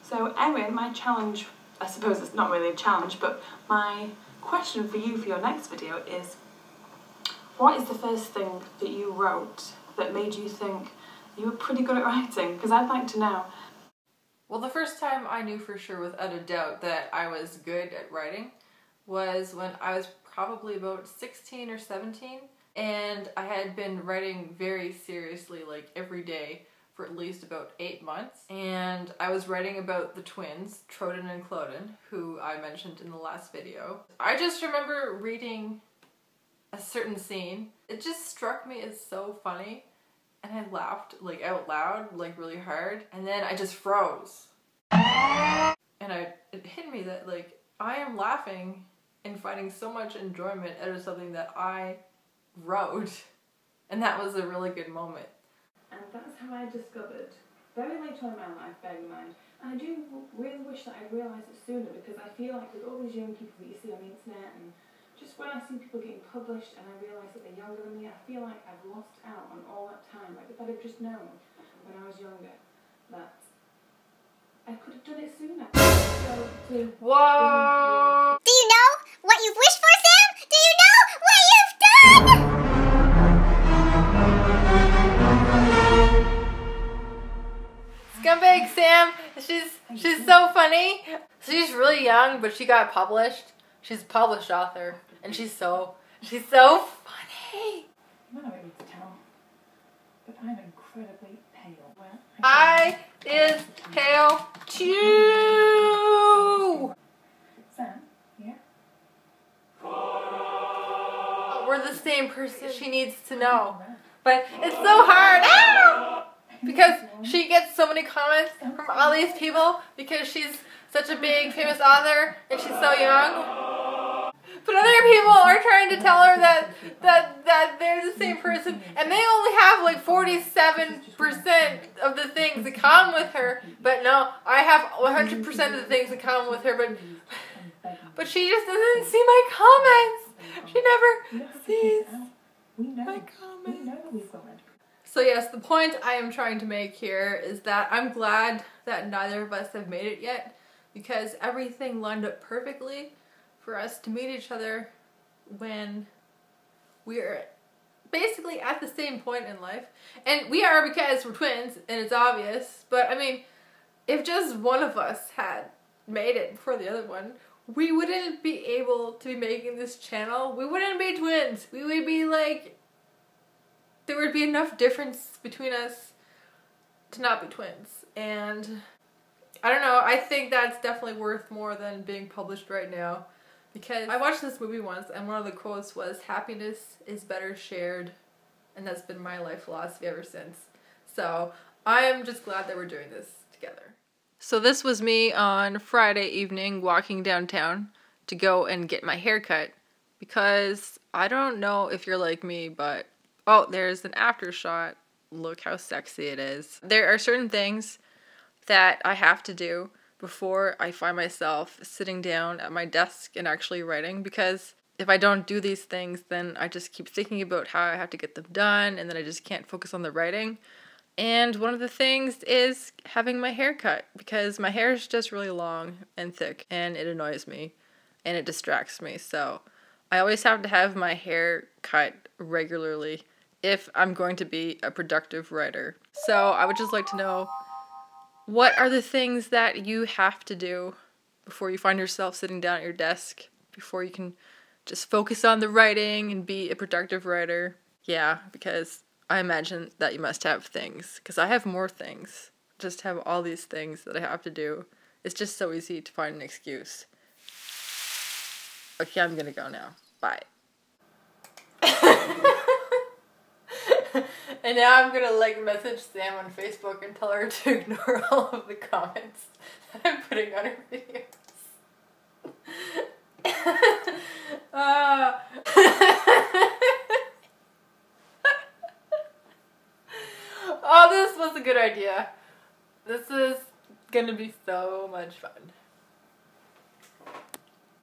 So anyway, my challenge, I suppose it's not really a challenge, but my question for you for your next video is, what is the first thing that you wrote that made you think you were pretty good at writing? Because I'd like to know. Well, the first time I knew for sure without a doubt that I was good at writing was when I was probably about 16 or 17, and I had been writing very seriously, like every day, for at least about 8 months. And I was writing about the twins, Troden and Cloden, who I mentioned in the last video. I just remember reading a certain scene. It just struck me as so funny, and I laughed like out loud, like really hard, and then I just froze. And it hit me that like I am laughing and finding so much enjoyment out of something that I wrote, and that was a really good moment. And that's how I discovered, very late on in my life, bear in mind, and I do really wish that I'd realised it sooner, because I feel like with all these young people that you see on the internet, and just when I see people getting published and I realise that they're younger than me, I feel like I've lost out on all that time. Like if I'd have just known when I was younger that I could have done it sooner. Whoa! Do you know what you've wished for, Sam? Do you know what you've done? Gumbag Sam, she's so funny. She's really young, but she got published. She's a published author, and she's so funny. I'm not able to tell, but I'm incredibly pale. Well, I is pale too. Sam, yeah? We're the same person. She needs to know, but it's so hard. Ow! Because she gets so many comments from all these people because she's such a big famous author and she's so young. But other people are trying to tell her that they're the same person, and they only have like 47% of the things in common with her. But no, I have 100% of the things in common with her, but she just doesn't see my comments. She never sees my comments. So yes, the point I am trying to make here is that I'm glad that neither of us have made it yet, because everything lined up perfectly for us to meet each other when we're basically at the same point in life. And we are, because we're twins, and it's obvious, but I mean, if just one of us had made it before the other one, we wouldn't be able to be making this channel. We wouldn't be twins. We would be like, there would be enough difference between us to not be twins. And I don't know, I think that's definitely worth more than being published right now. Because I watched this movie once, and one of the quotes was, "Happiness is better shared," and that's been my life philosophy ever since. So I am just glad that we're doing this together. So this was me on Friday evening walking downtown to go and get my hair cut, because I don't know if you're like me, but oh, there's an after shot. Look how sexy it is. There are certain things that I have to do before I find myself sitting down at my desk and actually writing, because if I don't do these things, then I just keep thinking about how I have to get them done, and then I just can't focus on the writing. And one of the things is having my hair cut, because my hair is just really long and thick, and it annoys me, and it distracts me. So I always have to have my hair cut regularly if I'm going to be a productive writer. So I would just like to know, what are the things that you have to do before you find yourself sitting down at your desk, before you can just focus on the writing and be a productive writer? Yeah, because I imagine that you must have things, because I have more things. Just have all these things that I have to do. It's just so easy to find an excuse. Okay, I'm gonna go now. Bye. And now I'm gonna like message Sam on Facebook and tell her to ignore all of the comments that I'm putting on her videos. Oh, this was a good idea. This is gonna be so much fun.